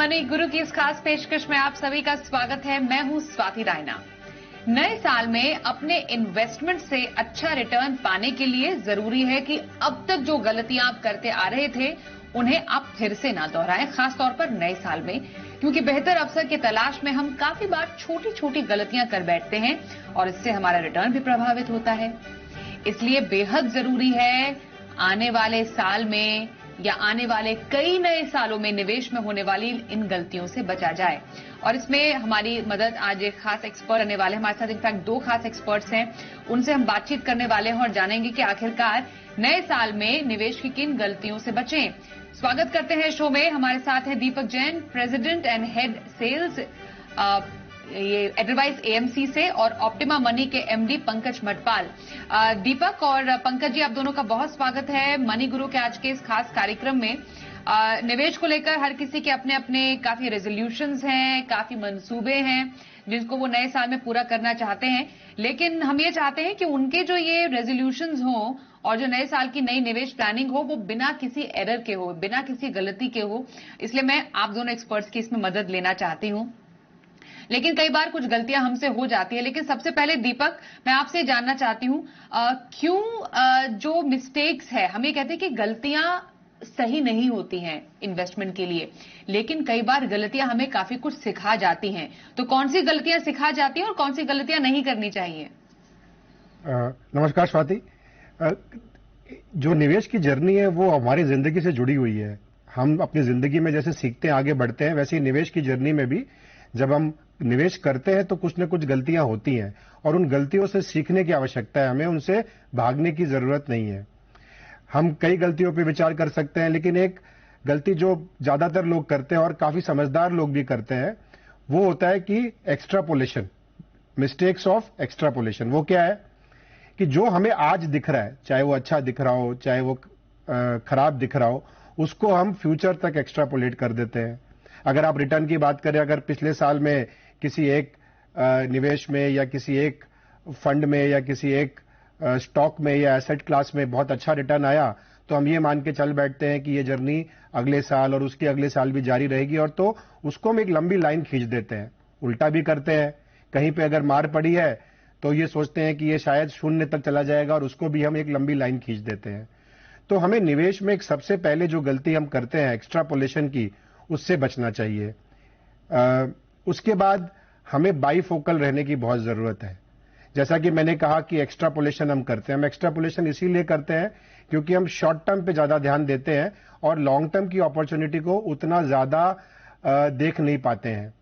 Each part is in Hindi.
मनी गुरु की इस खास पेशकश में आप सभी का स्वागत है। मैं हूं स्वाति रायना। नए साल में अपने इन्वेस्टमेंट से अच्छा रिटर्न पाने के लिए जरूरी है कि अब तक जो गलतियां आप करते आ रहे थे उन्हें आप फिर से ना दोहराएं, खासतौर पर नए साल में, क्योंकि बेहतर अवसर की तलाश में हम काफी बार छोटी छोटी गलतियां कर बैठते हैं और इससे हमारा रिटर्न भी प्रभावित होता है। इसलिए बेहद जरूरी है आने वाले साल में या आने वाले कई नए सालों में निवेश में होने वाली इन गलतियों से बचा जाए। और इसमें हमारी मदद आज एक खास एक्सपर्ट करने वाले हैं। हमारे साथ इनफैक्ट दो खास एक्सपर्ट्स हैं, उनसे हम बातचीत करने वाले हैं और जानेंगे कि आखिरकार नए साल में निवेश की किन गलतियों से बचें। स्वागत करते हैं शो में। हमारे साथ हैं Deepak Jain, president and head sales ये एडवाइस एएमसी से, और ऑप्टिमा मनी के एमडी पंकज मटपाल। दीपक और पंकज जी, आप दोनों का बहुत स्वागत है मनी गुरु के आज के इस खास कार्यक्रम में। निवेश को लेकर हर किसी के अपने अपने काफी रेजोल्यूशंस हैं, काफी मंसूबे हैं जिनको वो नए साल में पूरा करना चाहते हैं, लेकिन हम ये चाहते हैं कि उनके जो ये रेजोल्यूशंस हों और जो नए साल की नई निवेश प्लानिंग हो वो बिना किसी एरर के हो, बिना किसी गलती के हो। इसलिए मैं आप दोनों एक्सपर्ट्स की इसमें मदद लेना चाहती हूं। लेकिन कई बार कुछ गलतियां हमसे हो जाती है। लेकिन सबसे पहले दीपक, मैं आपसे जानना चाहती हूं क्यों जो मिस्टेक्स है, हम ये कहते हैं कि गलतियां सही नहीं होती हैं इन्वेस्टमेंट के लिए, लेकिन कई बार गलतियां हमें काफी कुछ सिखा जाती हैं। तो कौन सी गलतियां सिखा जाती हैं और कौन सी गलतियां नहीं करनी चाहिए? नमस्कार स्वाति। जो निवेश की जर्नी है वो हमारी जिंदगी से जुड़ी हुई है। हम अपनी जिंदगी में जैसे सीखते हैं, आगे बढ़ते हैं, वैसे ही निवेश की जर्नी में भी जब हम निवेश करते हैं तो कुछ न कुछ गलतियां होती हैं और उन गलतियों से सीखने की आवश्यकता है। हमें उनसे भागने की जरूरत नहीं है। हम कई गलतियों पर विचार कर सकते हैं, लेकिन एक गलती जो ज्यादातर लोग करते हैं और काफी समझदार लोग भी करते हैं वो होता है कि एक्स्ट्रापोलेशन, मिस्टेक्स ऑफ एक्स्ट्रापोलेशन। वो क्या है कि जो हमें आज दिख रहा है, चाहे वो अच्छा दिख रहा हो चाहे वो खराब दिख रहा हो, उसको हम फ्यूचर तक एक्स्ट्रापोलेट कर देते हैं। अगर आप रिटर्न की बात करें, अगर पिछले साल में किसी एक निवेश में या किसी एक फंड में या किसी एक स्टॉक में या एसेट क्लास में बहुत अच्छा रिटर्न आया तो हम ये मान के चल बैठते हैं कि ये जर्नी अगले साल और उसके अगले साल भी जारी रहेगी, और तो उसको हम एक लंबी लाइन खींच देते हैं। उल्टा भी करते हैं, कहीं पे अगर मार पड़ी है तो ये सोचते हैं कि ये शायद शून्य तक चला जाएगा और उसको भी हम एक लंबी लाइन खींच देते हैं। तो हमें निवेश में एक सबसे पहले जो गलती हम करते हैं एक्स्ट्रापोलेशन की, उससे बचना चाहिए। उसके बाद हमें बाईफोकल रहने की बहुत जरूरत है। जैसा कि मैंने कहा कि एक्स्ट्रापोलेशन हम करते हैं, हम एक्स्ट्रापोलेशन इसीलिए करते हैं क्योंकि हम शॉर्ट टर्म पे ज्यादा ध्यान देते हैं और लॉन्ग टर्म की अपॉर्चुनिटी को उतना ज्यादा देख नहीं पाते हैं।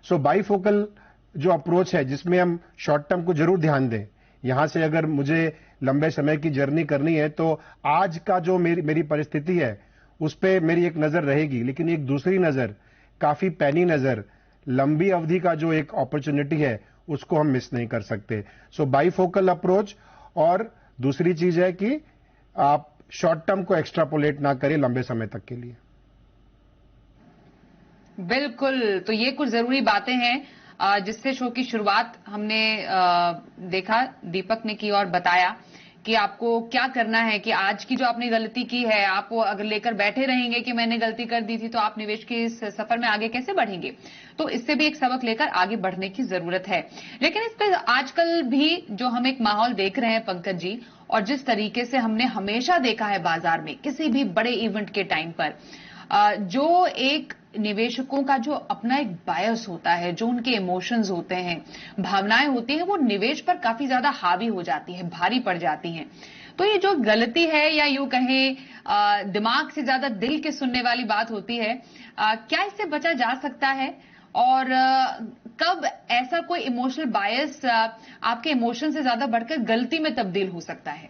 सो बाईफोकल जो अप्रोच है जिसमें हम शॉर्ट टर्म को जरूर ध्यान दें। यहां से अगर मुझे लंबे समय की जर्नी करनी है तो आज का जो मेरी परिस्थिति है उस पर मेरी एक नजर रहेगी, लेकिन एक दूसरी नजर, काफी पैनी नजर, लंबी अवधि का जो एक अपॉर्चुनिटी है उसको हम मिस नहीं कर सकते। सो बाईफोकल अप्रोच। और दूसरी चीज है कि आप शॉर्ट टर्म को एक्स्ट्रापोलेट ना करें लंबे समय तक के लिए। बिल्कुल, तो ये कुछ जरूरी बातें हैं जिससे शो की शुरुआत हमने देखा, दीपक ने की और बताया कि आपको क्या करना है। कि आज की जो आपने गलती की है, आप वो अगर लेकर बैठे रहेंगे कि मैंने गलती कर दी थी, तो आप निवेश के इस सफर में आगे कैसे बढ़ेंगे। तो इससे भी एक सबक लेकर आगे बढ़ने की जरूरत है। लेकिन इस पर आजकल भी जो हम एक माहौल देख रहे हैं पंकज जी, और जिस तरीके से हमने हमेशा देखा है बाजार में किसी भी बड़े इवेंट के टाइम पर, जो एक निवेशकों का जो अपना एक बायस होता है, जो उनके इमोशंस होते हैं, भावनाएं होती हैं, वो निवेश पर काफी ज्यादा हावी हो जाती है, भारी पड़ जाती हैं। तो ये जो गलती है, या यूं कहें दिमाग से ज्यादा दिल के सुनने वाली बात होती है, क्या इससे बचा जा सकता है? और कब ऐसा कोई इमोशनल बायस आपके इमोशन से ज्यादा बढ़कर गलती में तब्दील हो सकता है?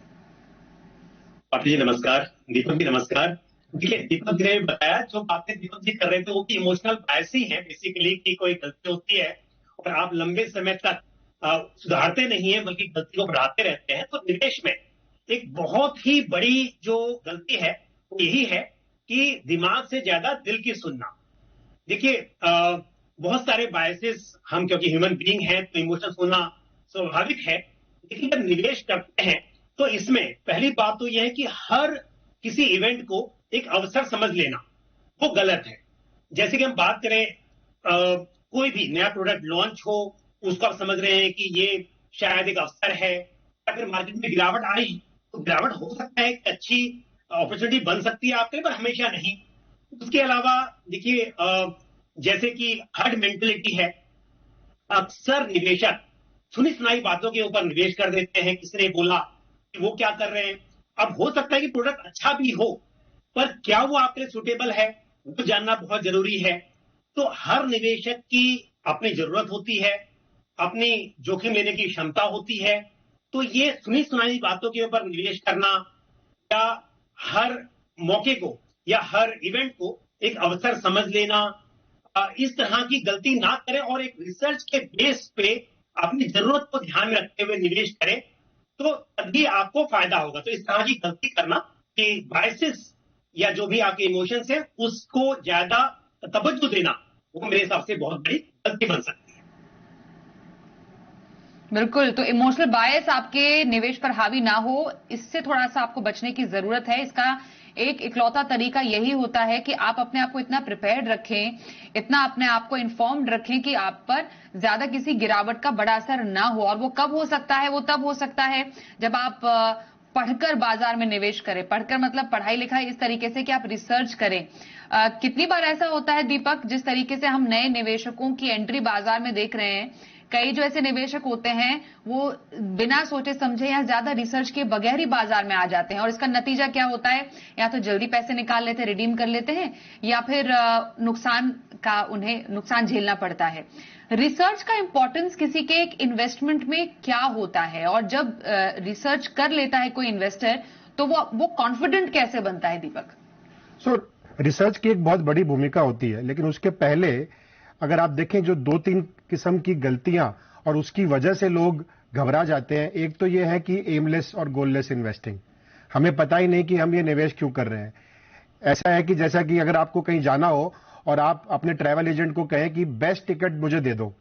जी नमस्कार, दीपक जी नमस्कार। देखिए, दीपक ने बताया, जो बातें दीपक जी कर रहे थे वो भी इमोशनल बायस ही है बेसिकली, कि कोई गलती होती है और आप लंबे समय तक सुधारते नहीं है बल्कि गलती को बढ़ाते रहते हैं। तो निवेश में एक बहुत ही बड़ी जो गलती है वो यही है कि दिमाग से ज्यादा दिल की सुनना। देखिए, बहुत सारे बायसेस, हम क्योंकि ह्यूमन बीइंग हैं तो इमोशन होना स्वाभाविक है, लेकिन जब निवेश करते हैं तो इसमें पहली बात तो यह है कि हर किसी इवेंट को एक अवसर समझ लेना वो गलत है। जैसे कि हम बात करें कोई भी नया प्रोडक्ट लॉन्च हो, उसको आप समझ रहे हैं कि ये शायद एक अवसर है, या फिर मार्केट में गिरावट आई, तो गिरावट हो सकता है, एक अच्छी अपॉर्चुनिटी बन सकती है आपके लिए, पर हमेशा नहीं। उसके अलावा देखिए, जैसे कि हर्ड मेंटेलिटी है, अक्सर निवेशक सुनी सुनाई बातों के ऊपर निवेश कर देते हैं, किसने बोला कि वो क्या कर रहे हैं। अब हो सकता है कि प्रोडक्ट अच्छा भी हो, पर क्या वो आपके लिए सुटेबल है, वो जानना बहुत जरूरी है। तो हर निवेशक की अपनी जरूरत होती है, अपनी जोखिम लेने की क्षमता होती है। तो ये सुनी सुनाई बातों के ऊपर निवेश करना, या हर मौके को या हर इवेंट को एक अवसर समझ लेना, इस तरह की गलती ना करें और एक रिसर्च के बेस पे अपनी जरूरत को ध्यान में रखते हुए निवेश करें, तो तभी आपको फायदा होगा। तो इस तरह की गलती करना कि बायसेस या जो भी आपके इमोशंस है उसको ज्यादा तवज्जो देना, वो मेरे हिसाब से बहुत बड़ी गलती बन सकती है। बिल्कुल, तो इमोशनल बायस आपके निवेश पर हावी ना हो, इससे थोड़ा सा आपको बचने की जरूरत है। इसका एक इकलौता तरीका यही होता है कि आप अपने आप को इतना प्रिपेयर्ड रखें, इतना अपने आप को इन्फॉर्म्ड रखें कि आप पर ज्यादा किसी गिरावट का बड़ा असर ना हो। और वो कब हो सकता है? वो तब हो सकता है जब आप पढ़कर बाजार में निवेश करें। पढ़कर मतलब पढ़ाई लिखाई इस तरीके से कि आप रिसर्च करें। कितनी बार ऐसा होता है दीपक, जिस तरीके से हम नए निवेशकों की एंट्री बाजार में देख रहे हैं, कई जो ऐसे निवेशक होते हैं वो बिना सोचे समझे या ज्यादा रिसर्च के बगैर ही बाजार में आ जाते हैं, और इसका नतीजा क्या होता है? या तो जल्दी पैसे निकाल लेते हैं, रिडीम कर लेते हैं, या फिर उन्हें नुकसान झेलना पड़ता है। रिसर्च का इंपॉर्टेंस किसी के एक इन्वेस्टमेंट में क्या होता है, और जब रिसर्च कर लेता है कोई इन्वेस्टर तो वो कॉन्फिडेंट कैसे बनता है दीपक? रिसर्च की एक बहुत बड़ी भूमिका होती है, लेकिन उसके पहले अगर आप देखें जो 2-3 किस्म की गलतियां और उसकी वजह से लोग घबरा जाते हैं। एक तो यह है कि एमलेस और गोललेस इन्वेस्टिंग, हमें पता ही नहीं कि हम ये निवेश क्यों कर रहे हैं। ऐसा है कि जैसा कि अगर आपको कहीं जाना हो और आप अपने ट्रैवल एजेंट को कहें कि बेस्ट टिकट मुझे दे दो,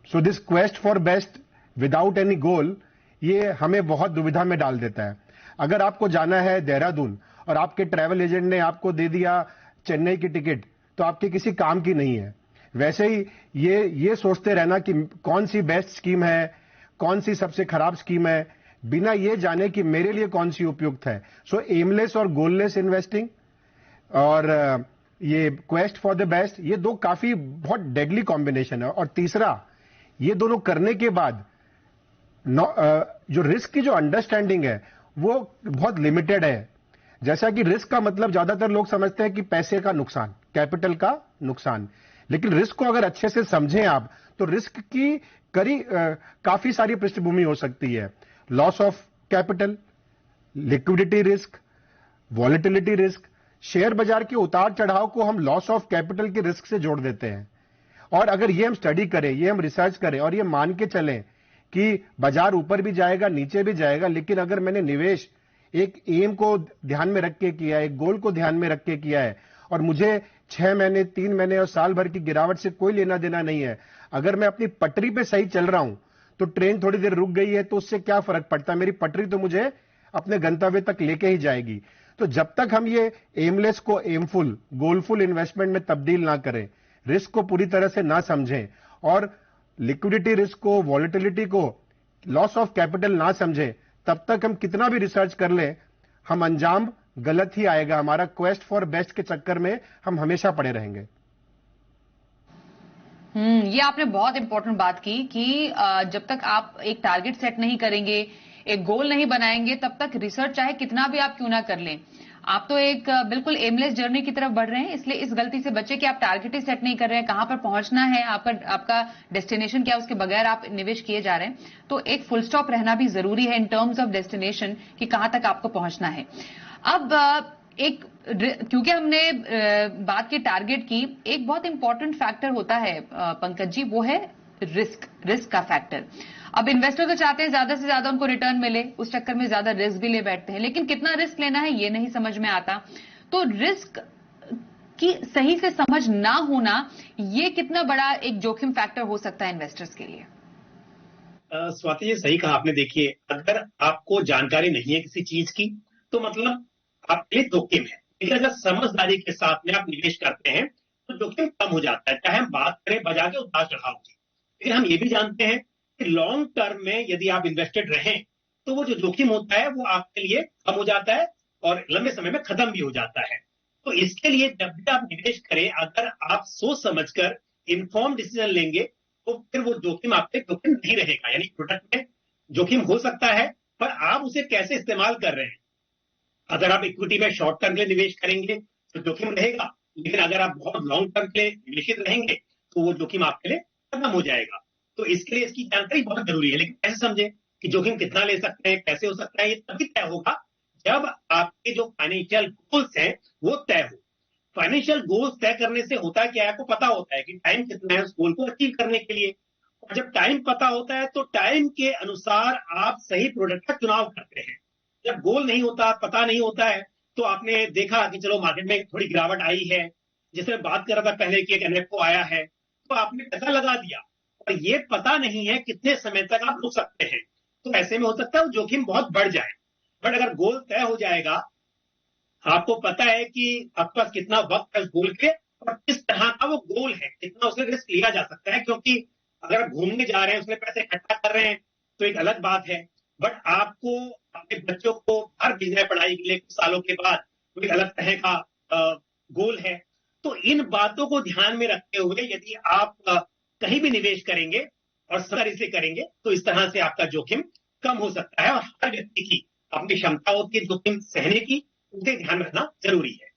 so this quest for best without any गोल, ये हमें बहुत दुविधा में डाल देता है। अगर आपको जाना है देहरादून और आपके ट्रैवल एजेंट ने आपको दे दिया चेन्नई की टिकट, तो आपके किसी काम की नहीं है। वैसे ही ये सोचते रहना कि कौन सी बेस्ट स्कीम है, कौन सी सबसे खराब स्कीम है, बिना ये जाने कि मेरे लिए कौन सी उपयुक्त है। सो एमलेस और गोललेस इन्वेस्टिंग और ये क्वेस्ट फॉर द बेस्ट, ये दो काफी बहुत डेडली कॉम्बिनेशन है। और तीसरा, ये दोनों करने के बाद जो रिस्क की जो अंडरस्टैंडिंग है वो बहुत लिमिटेड है। जैसा कि रिस्क का मतलब ज्यादातर लोग समझते हैं कि पैसे का नुकसान, कैपिटल का नुकसान, लेकिन रिस्क को अगर अच्छे से समझें आप, तो रिस्क की काफी सारी पृष्ठभूमि हो सकती है। Loss of capital, liquidity risk, volatility risk. Share बाजार के उतार चढ़ाव को हम लॉस ऑफ कैपिटल के रिस्क से जोड़ देते हैं। और अगर ये हम स्टडी करें, ये हम रिसर्च करें और ये मान के चलें कि बाजार ऊपर भी जाएगा, नीचे भी जाएगा, लेकिन अगर मैंने निवेश एक एम को ध्यान में रख के किया है, एक गोल को ध्यान में रख के किया है, और मुझे 6 महीने, 3 महीने और साल भर की गिरावट से कोई लेना देना नहीं है, अगर मैं अपनी पटरी पे सही चल रहा हूं, तो ट्रेन थोड़ी देर रुक गई है तो उससे क्या फर्क पड़ता है, मेरी पटरी तो मुझे अपने गंतव्य तक लेके ही जाएगी। तो जब तक हम ये एमलेस को एमफुल, गोलफुल इन्वेस्टमेंट में तब्दील ना करें, रिस्क को पूरी तरह से ना समझें और लिक्विडिटी रिस्क को, वॉलेटिलिटी को, लॉस ऑफ कैपिटल ना समझें, तब तक हम कितना भी रिसर्च कर लें, हम अंजाम गलत ही आएगा। हमारा क्वेस्ट फॉर बेस्ट के चक्कर में हम हमेशा पड़े रहेंगे। ये आपने बहुत इंपॉर्टेंट बात की कि जब तक आप एक टारगेट सेट नहीं करेंगे, एक गोल नहीं बनाएंगे, तब तक रिसर्च चाहे कितना भी आप क्यों ना कर लें, आप तो एक बिल्कुल एमलेस जर्नी की तरफ बढ़ रहे हैं। इसलिए इस गलती से बचे कि आप टारगेट ही सेट नहीं कर रहे हैं, कहां पर पहुंचना है, आपका डेस्टिनेशन क्या, उसके बगैर आप निवेश किए जा रहे हैं। तो एक फुल स्टॉप रहना भी जरूरी है इन टर्म्स ऑफ डेस्टिनेशन कि कहां तक आपको पहुंचना है। अब क्योंकि हमने बात की टारगेट की, एक बहुत इंपॉर्टेंट फैक्टर होता है पंकज जी, वो है रिस्क का फैक्टर। अब इन्वेस्टर तो चाहते हैं ज्यादा से ज्यादा उनको रिटर्न मिले, उस चक्कर में ज्यादा रिस्क भी ले बैठते हैं, लेकिन कितना रिस्क लेना है ये नहीं समझ में आता। तो रिस्क की सही से समझ ना होना, ये कितना बड़ा एक जोखिम फैक्टर हो सकता है इन्वेस्टर्स के लिए? स्वाति जी, सही कहा आपने। देखिए, अगर आपको जानकारी नहीं है किसी चीज की, तो मतलब आपके लिए जोखिम है। लेकिन अगर समझदारी के साथ में आप निवेश करते हैं तो जोखिम कम हो जाता है, चाहे हम बात करें बाजार के उतार चढ़ाव की। लेकिन हम ये भी जानते हैं कि लॉन्ग टर्म में यदि आप इन्वेस्टेड रहें तो वो जो जोखिम होता है वो आपके लिए कम हो जाता है और लंबे समय में खत्म भी हो जाता है। तो इसके लिए जब भी आप निवेश करें, अगर आप सोच समझकर इन्फॉर्म डिसीजन लेंगे तो फिर वो जोखिम आपके जोखिम नहीं रहेगा। यानी प्रोडक्ट में जोखिम हो सकता है, पर आप उसे कैसे इस्तेमाल कर रहे हैं। अगर आप इक्विटी में शॉर्ट टर्म के लिए निवेश करेंगे तो जोखिम रहेगा, लेकिन अगर आप बहुत लॉन्ग टर्म के लिए निवेशित रहेंगे तो वो जोखिम आपके लिए खत्म हो जाएगा। तो इसके लिए इसकी जानकारी बहुत जरूरी है। लेकिन कैसे समझे कि जोखिम कितना ले सकते हैं, कैसे हो सकता है, ये तभी तय होगा जब आपके जो फाइनेंशियल गोल्स हैं वो तय हो। फाइनेंशियल गोल्स तय करने से होता क्या है, आपको पता होता है कि टाइम कितना है उस गोल को अचीव करने के लिए। और जब टाइम पता होता है तो टाइम के अनुसार आप सही प्रोडक्ट का चुनाव करते हैं। जब गोल नहीं होता, पता नहीं होता है, तो आपने देखा कि चलो मार्केट में थोड़ी गिरावट आई है, जैसे बात कर रहा था पहले कि एक एनएफओ आया है, तो आपने पैसा लगा दिया और ये पता नहीं है कितने समय तक आप रुक सकते हैं। तो ऐसे में हो सकता है वो जोखिम बहुत बढ़ जाए। बट अगर गोल तय हो जाएगा, आपको पता है कि आपके पास कितना वक्त है उस गोल के और किस तरह का वो गोल है, कितना उसमें रिस्क लिया जा सकता है। क्योंकि अगर आप घूमने जा रहे हैं, उसमें पैसे इकट्ठा कर रहे हैं तो एक अलग बात है, बट आपको अपने बच्चों को बाहर भेजना है पढ़ाई के लिए कुछ सालों के बाद, तो एक अलग तरह का गोल है। तो इन बातों को ध्यान में रखते हुए यदि आप कहीं भी निवेश करेंगे और समझदारी से करेंगे तो इस तरह से आपका जोखिम कम हो सकता है। और हर व्यक्ति की अपनी क्षमता होती है जोखिम सहने की, उसे ध्यान रखना जरूरी है।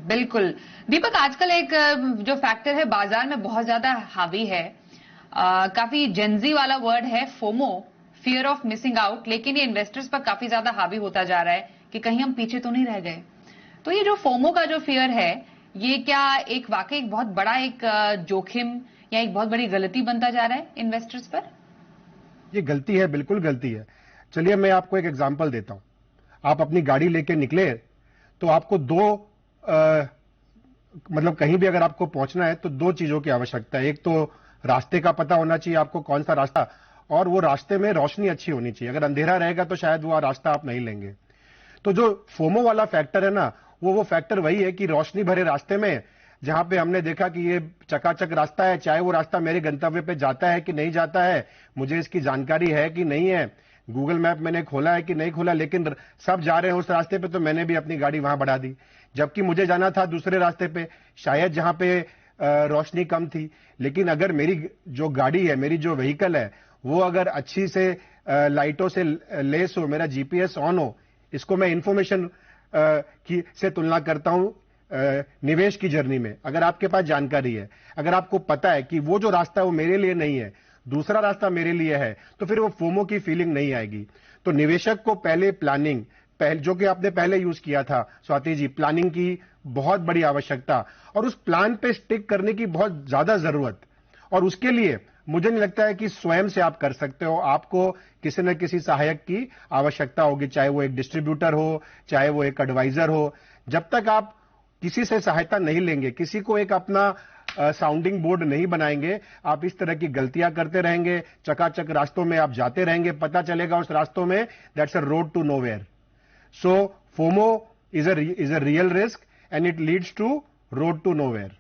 बिल्कुल दीपक, आजकल एक जो फैक्टर है बाजार में बहुत ज्यादा हावी है, काफी जेंजी वाला वर्ड है FOMO, fear of missing out, लेकिन ये इन्वेस्टर्स पर काफी ज्यादा हावी होता जा रहा है कि कहीं हम पीछे तो नहीं रह गए। तो ये जो फोमो का जो फियर है, ये क्या एक वाकई एक बहुत बड़ा एक जोखिम या एक बहुत बड़ी गलती बनता जा रहा है इन्वेस्टर्स पर? ये गलती है, बिल्कुल गलती है। चलिए मैं आपको एक एग्जांपल देता हूं। आप अपनी गाड़ी लेके निकले तो आपको मतलब कहीं भी अगर आपको पहुंचना है तो दो चीजों की आवश्यकता है। एक तो रास्ते का पता होना चाहिए आपको कौन सा रास्ता, और वो रास्ते में रोशनी अच्छी होनी चाहिए। अगर अंधेरा रहेगा तो शायद वो रास्ता आप नहीं लेंगे। तो जो फोमो वाला फैक्टर है ना, वो फैक्टर वही है कि रोशनी भरे रास्ते में जहां पे हमने देखा कि ये चकाचक रास्ता है, चाहे वो रास्ता मेरे गंतव्य पे जाता है कि नहीं जाता है, मुझे इसकी जानकारी है कि नहीं है, गूगल मैप मैंने खोला है कि नहीं खोला, लेकिन सब जा रहे हैं उस रास्ते पे तो मैंने भी अपनी गाड़ी वहां बढ़ा दी, जबकि मुझे जाना था दूसरे रास्ते पे, शायद जहां पे रोशनी कम थी। लेकिन अगर मेरी जो गाड़ी है, मेरी जो व्हीकल है, वो अगर अच्छी से लाइटों से लेस हो, मेरा जीपीएस ऑन हो, इसको मैं इंफॉर्मेशन की से तुलना करता हूं निवेश की जर्नी में। अगर आपके पास जानकारी है, अगर आपको पता है कि वो जो रास्ता है वो मेरे लिए नहीं है, दूसरा रास्ता मेरे लिए है, तो फिर वो फोमो की फीलिंग नहीं आएगी। तो निवेशक को पहले प्लानिंग, जो कि आपने पहले यूज किया था स्वाति जी, प्लानिंग की बहुत बड़ी आवश्यकता और उस प्लान पे स्टिक करने की बहुत ज्यादा जरूरत। और उसके लिए मुझे नहीं लगता है कि स्वयं से आप कर सकते हो, आपको किसी न किसी सहायक की आवश्यकता होगी, चाहे वो एक डिस्ट्रीब्यूटर हो, चाहे वो एक एडवाइजर हो। जब तक आप किसी से सहायता नहीं लेंगे, किसी को एक अपना साउंडिंग बोर्ड नहीं बनाएंगे, आप इस तरह की गलतियां करते रहेंगे, चकाचक रास्तों में आप जाते रहेंगे, पता चलेगा उस रास्तों में that's a road to nowhere. So FOMO is a real risk and it leads to road to nowhere.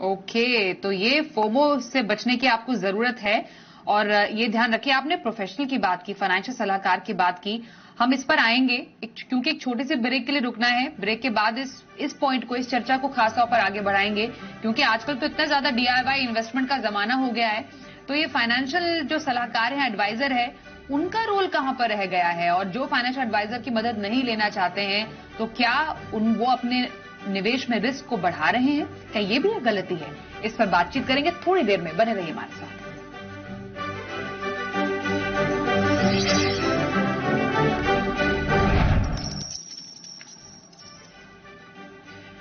Okay, तो ये फोमो से बचने की आपको जरूरत है। और ये ध्यान रखिए, आपने प्रोफेशनल की बात की, फाइनेंशियल सलाहकार की बात की, हम इस पर आएंगे क्योंकि एक छोटे से ब्रेक के लिए रुकना है। ब्रेक के बाद इस पॉइंट को, इस चर्चा को खास तौर पर आगे बढ़ाएंगे, क्योंकि आजकल तो इतना ज्यादा डीआईवाई इन्वेस्टमेंट का जमाना हो गया है। तो ये फाइनेंशियल जो सलाहकार है, एडवाइजर है, उनका रोल कहां पर रह गया है? और जो फाइनेंशियल एडवाइजर की मदद नहीं लेना चाहते हैं, तो क्या वो अपने निवेश में रिस्क को बढ़ा रहे हैं? क्या ये भी एक गलती है? इस पर बातचीत करेंगे थोड़ी देर में, बने रहिए हमारे साथ।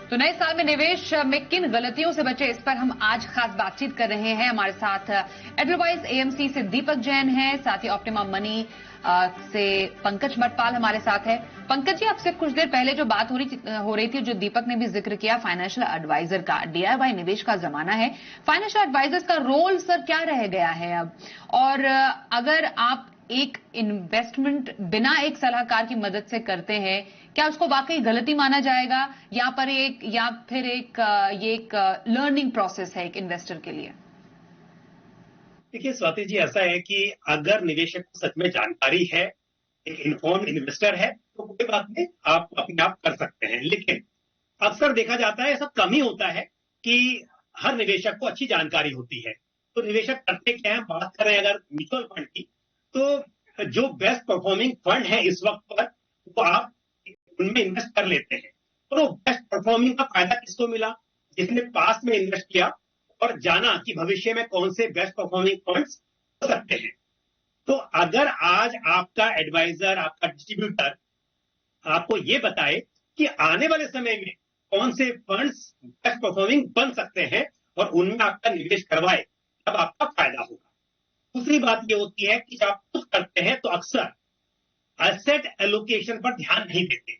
तो नए साल में निवेश में किन गलतियों से बचे, इस पर हम आज खास बातचीत कर रहे हैं। हमारे साथ एडलवाइज एएमसी से दीपक जैन है, साथ ही ऑप्टिमा मनी से पंकज मटपाल हमारे साथ है। पंकज जी, आपसे कुछ देर पहले जो बात हो रही थी, जो दीपक ने भी जिक्र किया, फाइनेंशियल एडवाइजर का, डीआईवाई निवेश का जमाना है, फाइनेंशियल एडवाइजर्स का रोल सर क्या रह गया है अब? और अगर आप एक इन्वेस्टमेंट बिना एक सलाहकार की मदद से करते हैं, क्या उसको वाकई गलती माना जाएगा या फिर एक लर्निंग प्रोसेस है एक इन्वेस्टर के लिए? देखिए स्वाति जी, ऐसा है कि अगर निवेशक को सच में जानकारी है, एक इन्फॉर्म्ड इन्वेस्टर है, तो कोई बात नहीं, आप अपने आप कर सकते हैं। लेकिन अक्सर देखा जाता है, ऐसा कम ही होता है कि हर निवेशक को अच्छी जानकारी होती है। तो निवेशक करते क्या है, बात करें अगर म्यूचुअल फंड की, तो जो बेस्ट परफॉर्मिंग फंड है इस वक्त पर, वो आप उनमें इन्वेस्ट कर लेते हैं। तो बेस्ट परफॉर्मिंग का फायदा किसको मिला? जिसने पास्ट में इन्वेस्ट किया और जाना कि भविष्य में कौन से बेस्ट परफॉर्मिंग फंड्स हो सकते हैं। तो अगर आज आपका एडवाइजर, आपका डिस्ट्रीब्यूटर आपको ये बताए कि आने वाले समय में कौन से फंड्स बेस्ट परफॉर्मिंग बन सकते हैं और उनमें आपका निवेश करवाए, तब आपका फायदा होगा। दूसरी बात ये होती है कि जब आप खुद करते हैं तो अक्सर एसेट एलोकेशन पर ध्यान नहीं देते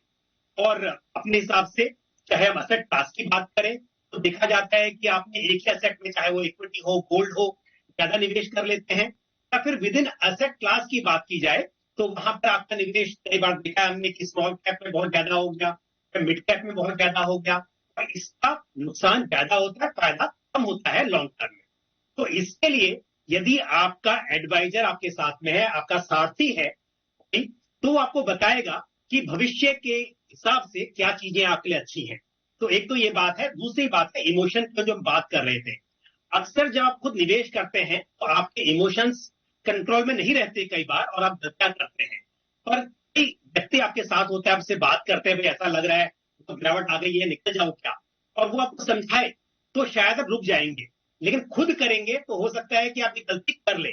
और अपने हिसाब से, चाहे हम एसेट क्लास की बात करें, तो देखा जाता है कि आपने एक ही एसेट में, चाहे वो इक्विटी हो, गोल्ड हो, ज्यादा निवेश कर लेते हैं। या फिर विद इन एसेट क्लास की बात की जाए तो वहां पर आपका निवेश कई बार देखा है हमने कि स्मॉल कैप में बहुत ज्यादा हो गया, मिड कैप में बहुत ज्यादा हो गया, और इसका नुकसान ज्यादा होता है, फायदा कम होता है लॉन्ग टर्म में। तो इसके लिए यदि आपका एडवाइजर आपके साथ में है, आपका सारथी है, तो वो आपको बताएगा कि भविष्य के हिसाब से क्या चीजें आपके लिए अच्छी हैं। तो एक तो ये बात है। दूसरी बात है इमोशन की, जो हम बात कर रहे थे। अक्सर जब आप खुद निवेश करते हैं तो आपके इमोशंस कंट्रोल में नहीं रहते कई बार, और आप क्या करते हैं, पर कई व्यक्ति आपके साथ होते हैं, आपसे बात करते हैं, भाई ऐसा लग रहा है तो गिरावट आ गई है, निकल जाओ क्या, और वो आपको समझाए तो शायद आप रुक जाएंगे। लेकिन खुद करेंगे तो हो सकता है कि आप ये गलती कर ले।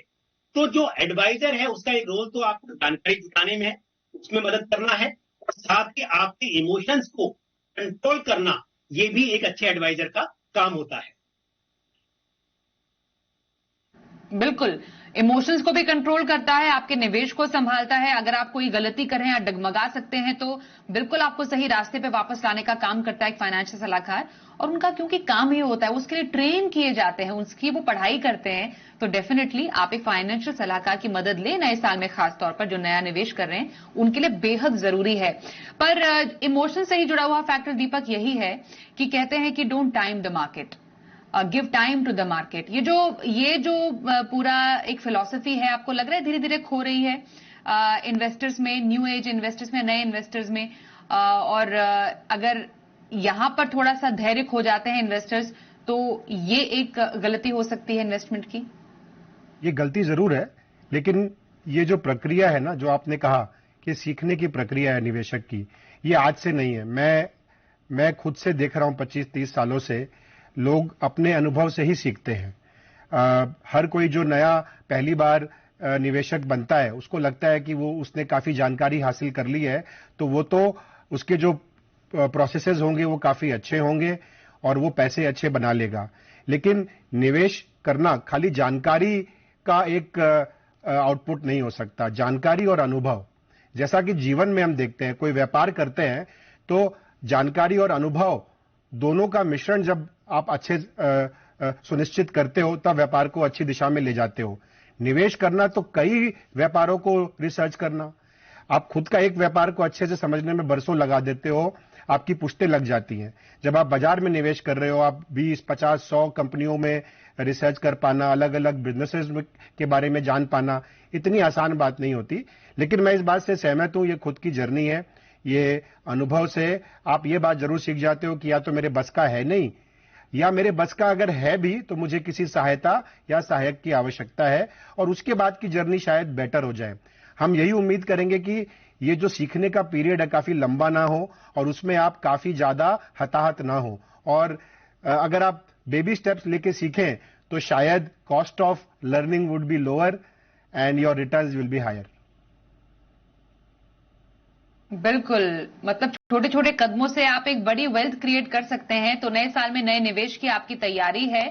तो जो एडवाइजर है उसका एक रोल तो आपको जानकारी जुटाने में है, उसमें मदद करना है, और साथ ही आपके इमोशंस को कंट्रोल करना, ये भी एक अच्छे एडवाइजर का काम होता है। बिल्कुल, इमोशंस को भी कंट्रोल करता है, आपके निवेश को संभालता है। अगर आप कोई गलती कर रहे हैं या डगमगा सकते हैं तो बिल्कुल आपको सही रास्ते पे वापस लाने का काम करता है एक फाइनेंशियल सलाहकार। और उनका क्योंकि काम ही होता है, उसके लिए ट्रेन किए जाते हैं, उसकी वो पढ़ाई करते हैं, तो डेफिनेटली आप एक फाइनेंशियल सलाहकार की मदद लें नए साल में, खासतौर पर जो नया निवेश कर रहे हैं उनके लिए बेहद जरूरी है। पर इमोशन से ही जुड़ा हुआ फैक्टर दीपक यही है कि कहते हैं कि don't time the market, give time to the market. ये जो पूरा एक फिलॉसफी है, आपको लग रहा है धीरे धीरे खो रही है इन्वेस्टर्स में, न्यू एज इन्वेस्टर्स में, नए इन्वेस्टर्स में। और अगर यहां पर थोड़ा सा धैर्य खो जाते हैं इन्वेस्टर्स, तो ये एक गलती हो सकती है इन्वेस्टमेंट की। ये गलती जरूर है, लेकिन ये जो प्रक्रिया है ना, जो आपने कहा कि सीखने की प्रक्रिया है निवेशक की, ये आज से नहीं है। मैं खुद से देख रहा हूं 25-30 सालों से, लोग अपने अनुभव से ही सीखते हैं। हर कोई जो नया पहली बार निवेशक बनता है, उसको लगता है कि वो उसने काफी जानकारी हासिल कर ली है, तो वो तो उसके जो प्रोसेसेस होंगे वो काफी अच्छे होंगे और वो पैसे अच्छे बना लेगा। लेकिन निवेश करना खाली जानकारी का एक आउटपुट नहीं हो सकता। जानकारी और अनुभव, जैसा कि जीवन में हम देखते हैं, कोई व्यापार करते हैं तो जानकारी और अनुभव दोनों का मिश्रण जब आप अच्छे सुनिश्चित करते हो, तब व्यापार को अच्छी दिशा में ले जाते हो। निवेश करना तो कई व्यापारों को रिसर्च करना। आप खुद का एक व्यापार को अच्छे से समझने में बरसों लगा देते हो, आपकी पुश्तें लग जाती हैं। जब आप बाजार में निवेश कर रहे हो, आप 20, 50, 100 कंपनियों में रिसर्च कर पाना, अलग अलग बिजनेसेस के बारे में जान पाना, इतनी आसान बात नहीं होती। लेकिन मैं इस बात से सहमत हूं, ये खुद की जर्नी है। ये अनुभव से आप ये बात जरूर सीख जाते हो कि या तो मेरे बस का है नहीं, या मेरे बस का अगर है भी तो मुझे किसी सहायता या सहायक की आवश्यकता है, और उसके बाद की जर्नी शायद बेटर हो जाए। हम यही उम्मीद करेंगे कि ये जो सीखने का पीरियड है काफी लंबा ना हो और उसमें आप काफी ज्यादा हताहत ना हो, और अगर आप बेबी स्टेप्स लेके सीखें तो शायद cost of learning would be lower and your returns will be higher. बिल्कुल, मतलब छोटे छोटे कदमों से आप एक बड़ी वेल्थ क्रिएट कर सकते हैं। तो नए साल में नए निवेश की आपकी तैयारी है,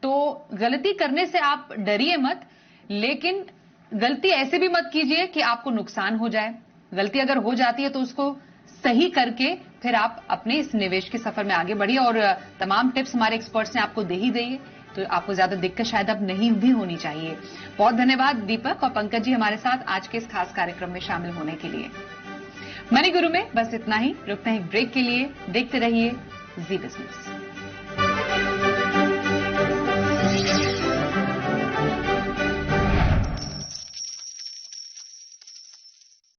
तो गलती करने से आप डरिए मत, लेकिन गलती ऐसे भी मत कीजिए कि आपको नुकसान हो जाए। गलती अगर हो जाती है तो उसको सही करके फिर आप अपने इस निवेश के सफर में आगे बढ़िए। और तमाम टिप्स हमारे एक्सपर्ट्स ने आपको दे ही दी है, तो आपको ज्यादा दिक्कत शायद अब नहीं भी होनी चाहिए। बहुत धन्यवाद दीपक और पंकज जी हमारे साथ आज के इस खास कार्यक्रम में शामिल होने के लिए। मनी गुरु में बस इतना ही, रुकते हैं ब्रेक के लिए। देखते रहिए जी बिजनेस।